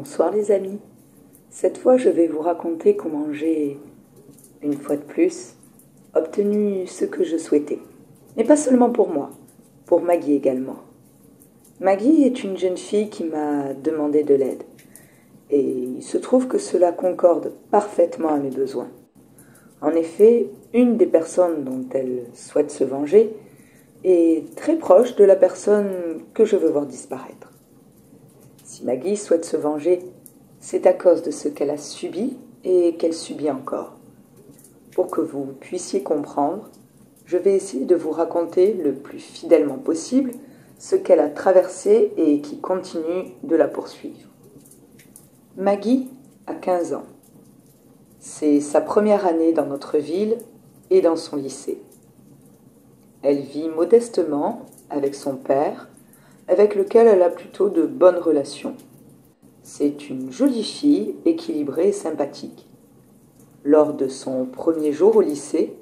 Bonsoir les amis. Cette fois, je vais vous raconter comment j'ai, une fois de plus, obtenu ce que je souhaitais. Mais pas seulement pour moi, pour Maggie également. Maggie est une jeune fille qui m'a demandé de l'aide. Et il se trouve que cela concorde parfaitement à mes besoins. En effet, une des personnes dont elle souhaite se venger est très proche de la personne que je veux voir disparaître. Si Maggie souhaite se venger, c'est à cause de ce qu'elle a subi et qu'elle subit encore. Pour que vous puissiez comprendre, je vais essayer de vous raconter le plus fidèlement possible ce qu'elle a traversé et qui continue de la poursuivre. Maggie a 15 ans. C'est sa première année dans notre ville et dans son lycée. Elle vit modestement avec son père, avec lequel elle a plutôt de bonnes relations. C'est une jolie fille, équilibrée et sympathique. Lors de son premier jour au lycée,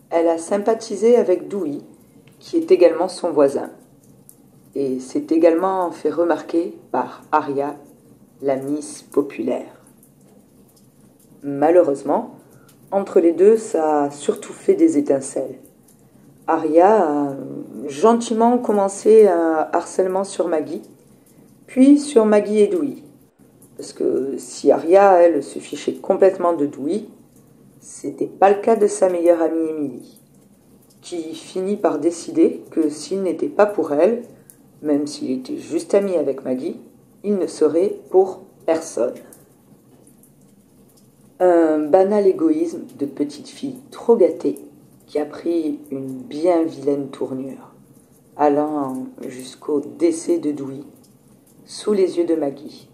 elle a sympathisé avec Dewey, qui est également son voisin, et s'est également fait remarquer par Aria, la Miss populaire. Malheureusement, entre les deux, ça a surtout fait des étincelles. Aria a gentiment commencé un harcèlement sur Maggie, puis sur Maggie et Dewey. Parce que si Aria, elle, se fichait complètement de Dewey, c'était pas le cas de sa meilleure amie Emily, qui finit par décider que s'il n'était pas pour elle, même s'il était juste ami avec Maggie, il ne serait pour personne. Un banal égoïsme de petite fille trop gâtée qui a pris une bien vilaine tournure, allant jusqu'au décès de Dewey, sous les yeux de Maggie.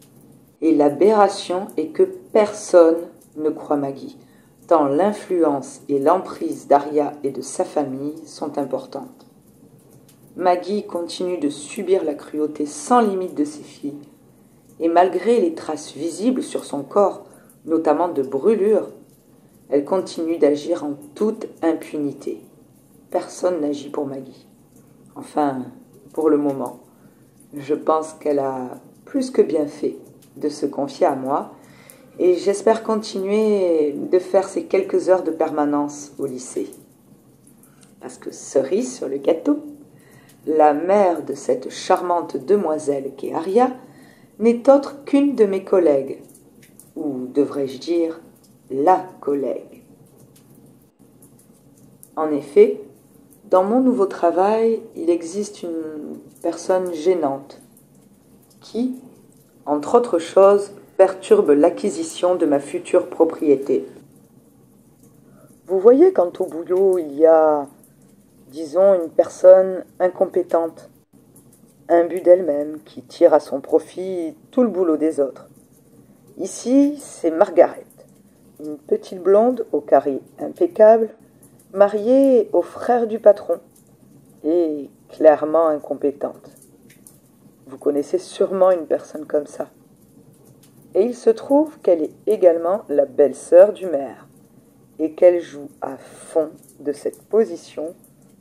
Et l'aberration est que personne ne croit Maggie, tant l'influence et l'emprise d'Aria et de sa famille sont importantes. Maggie continue de subir la cruauté sans limite de ses filles, et malgré les traces visibles sur son corps, notamment de brûlures, elle continue d'agir en toute impunité. Personne n'agit pour Maggie. Enfin, pour le moment. Je pense qu'elle a plus que bien fait de se confier à moi et j'espère continuer de faire ces quelques heures de permanence au lycée. Parce que cerise sur le gâteau, la mère de cette charmante demoiselle qu'est Aria n'est autre qu'une de mes collègues, ou devrais-je dire la collègue. En effet, dans mon nouveau travail, il existe une personne gênante qui, entre autres choses, perturbe l'acquisition de ma future propriété. Vous voyez quand au boulot il y a, disons, une personne incompétente, imbue d'elle-même, qui tire à son profit tout le boulot des autres. Ici, c'est Margaret, une petite blonde au carré impeccable, mariée au frère du patron, et clairement incompétente. Vous connaissez sûrement une personne comme ça. Et il se trouve qu'elle est également la belle-sœur du maire, et qu'elle joue à fond de cette position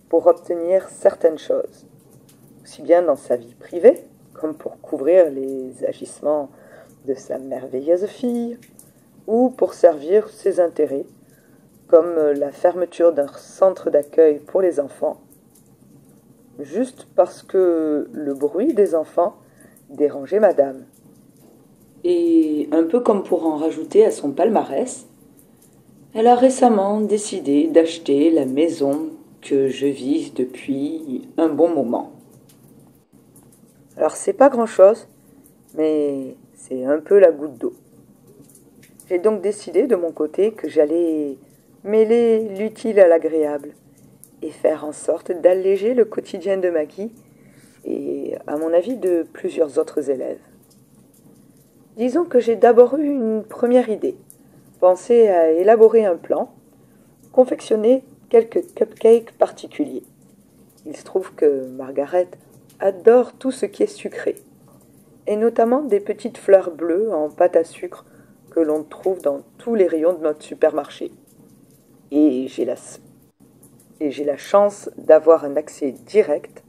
pour obtenir certaines choses, aussi bien dans sa vie privée, comme pour couvrir les agissements de sa merveilleuse fille, ou pour servir ses intérêts, comme la fermeture d'un centre d'accueil pour les enfants, juste parce que le bruit des enfants dérangeait madame. Et un peu comme pour en rajouter à son palmarès, elle a récemment décidé d'acheter la maison que je vise depuis un bon moment. Alors c'est pas grand-chose, mais c'est un peu la goutte d'eau. J'ai donc décidé de mon côté que j'allais mêler l'utile à l'agréable et faire en sorte d'alléger le quotidien de Maggie et, à mon avis, de plusieurs autres élèves. Disons que j'ai d'abord eu une première idée, pensé à élaborer un plan, confectionner quelques cupcakes particuliers. Il se trouve que Margaret adore tout ce qui est sucré, et notamment des petites fleurs bleues en pâte à sucre que l'on trouve dans tous les rayons de notre supermarché. Et j'ai la chance d'avoir un accès direct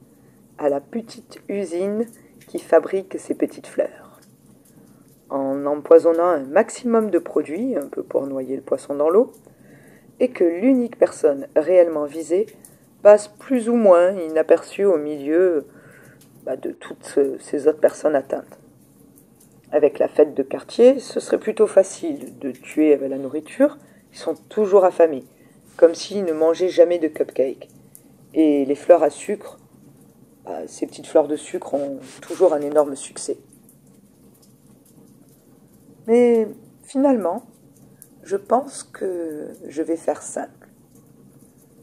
à la petite usine qui fabrique ces petites fleurs. en empoisonnant un maximum de produits, un peu pour noyer le poisson dans l'eau, et que l'unique personne réellement visée passe plus ou moins inaperçue au milieu de toutes ces autres personnes atteintes. Avec la fête de quartier, ce serait plutôt facile de tuer avec la nourriture. Ils sont toujours affamés, comme s'ils ne mangeaient jamais de cupcakes. Et les fleurs à sucre, ces petites fleurs de sucre ont toujours un énorme succès. Mais finalement, je pense que je vais faire simple.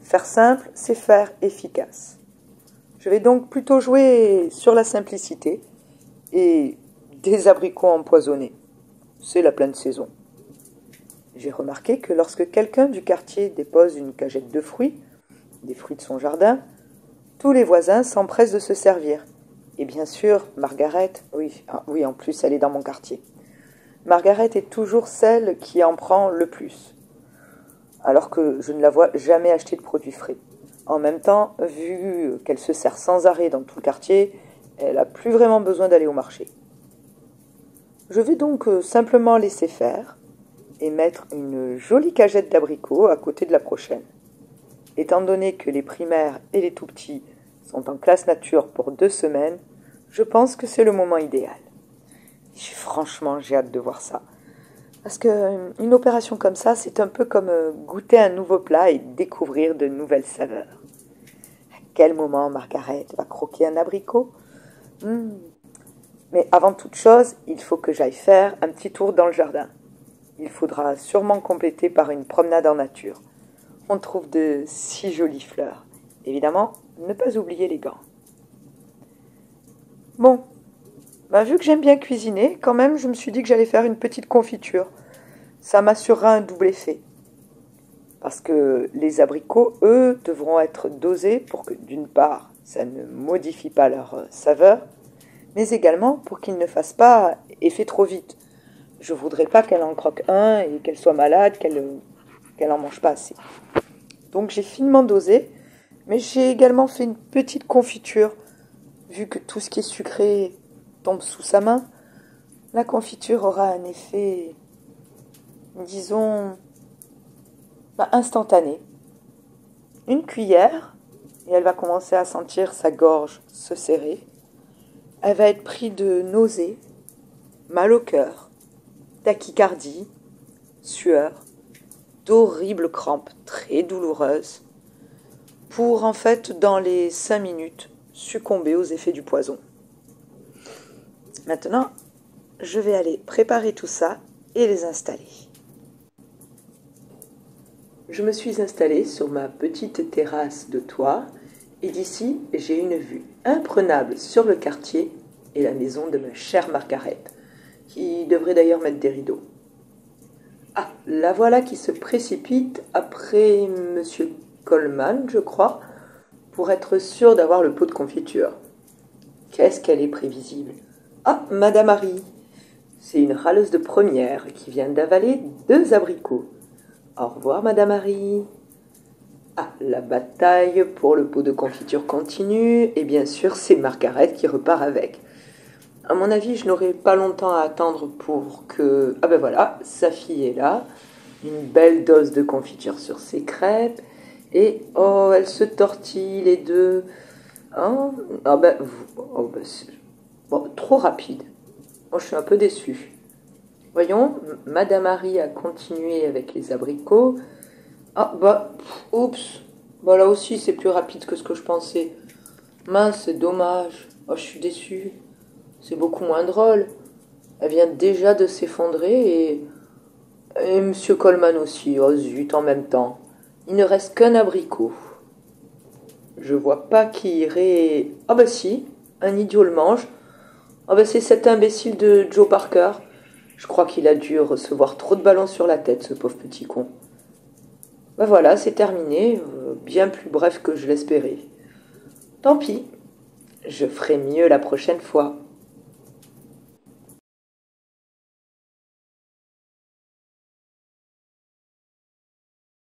Faire simple, c'est faire efficace. Je vais donc plutôt jouer sur la simplicité et des abricots empoisonnés. C'est la pleine saison. J'ai remarqué que lorsque quelqu'un du quartier dépose une cagette de fruits, des fruits de son jardin, tous les voisins s'empressent de se servir. Et bien sûr, Margaret, oui, en plus elle est dans mon quartier. Margaret est toujours celle qui en prend le plus, alors que je ne la vois jamais acheter de produits frais. En même temps, vu qu'elle se sert sans arrêt dans tout le quartier, elle n'a plus vraiment besoin d'aller au marché. Je vais donc simplement laisser faire et mettre une jolie cagette d'abricots à côté de la prochaine. Étant donné que les primaires et les tout-petits sont en classe nature pour 2 semaines, je pense que c'est le moment idéal. Franchement, j'ai hâte de voir ça. Parce qu'une opération comme ça, c'est un peu comme goûter un nouveau plat et découvrir de nouvelles saveurs. À quel moment Margaret va croquer un abricot? Mais avant toute chose, il faut que j'aille faire un petit tour dans le jardin. Il faudra sûrement compléter par une promenade en nature. On trouve de si jolies fleurs. Évidemment, ne pas oublier les gants. Bon, vu que j'aime bien cuisiner, quand même, je me suis dit que j'allais faire une petite confiture. Ça m'assurera un double effet. Parce que les abricots, eux, devront être dosés pour que, d'une part, ça ne modifie pas leur saveur, mais également pour qu'ils ne fassent pas effet trop vite. Je voudrais pas qu'elle en croque un et qu'elle soit malade, qu'elle en mange pas assez. Donc j'ai finement dosé, mais j'ai également fait une petite confiture. Vu que tout ce qui est sucré tombe sous sa main, la confiture aura un effet, disons, instantané. Une cuillère, et elle va commencer à sentir sa gorge se serrer. Elle va être prise de nausées, mal au cœur, tachycardie, sueur, d'horribles crampes très douloureuses, pour en fait, dans les 5 minutes, succomber aux effets du poison. Maintenant, je vais aller préparer tout ça et les installer. Je me suis installée sur ma petite terrasse de toit et d'ici, j'ai une vue imprenable sur le quartier et la maison de ma chère Margaret, qui devrait d'ailleurs mettre des rideaux. Ah, la voilà qui se précipite après Monsieur Coleman, je crois, pour être sûre d'avoir le pot de confiture. Qu'est-ce qu'elle est prévisible. Ah, Madame Harry, c'est une râleuse de première qui vient d'avaler 2 abricots. Au revoir, Madame Harry. Ah, la bataille pour le pot de confiture continue, et bien sûr, c'est Margaret qui repart avec. À mon avis, je n'aurai pas longtemps à attendre pour que... Ah ben voilà, sa fille est là, une belle dose de confiture sur ses crêpes, et oh, elles se tortillent les deux. Hein? Bon, trop rapide. Moi, je suis un peu déçue. Voyons, Madame Harry a continué avec les abricots. Ah, oups. Là aussi, c'est plus rapide que ce que je pensais. Mince, c'est dommage. Oh, je suis déçue. C'est beaucoup moins drôle. Elle vient déjà de s'effondrer et Monsieur Coleman aussi. Oh zut, en même temps. Il ne reste qu'un abricot. Je vois pas qui irait... Ah si, un idiot le mange. C'est cet imbécile de Joe Parker. Je crois qu'il a dû recevoir trop de ballons sur la tête, ce pauvre petit con. Voilà, c'est terminé, bien plus bref que je l'espérais. Tant pis, je ferai mieux la prochaine fois.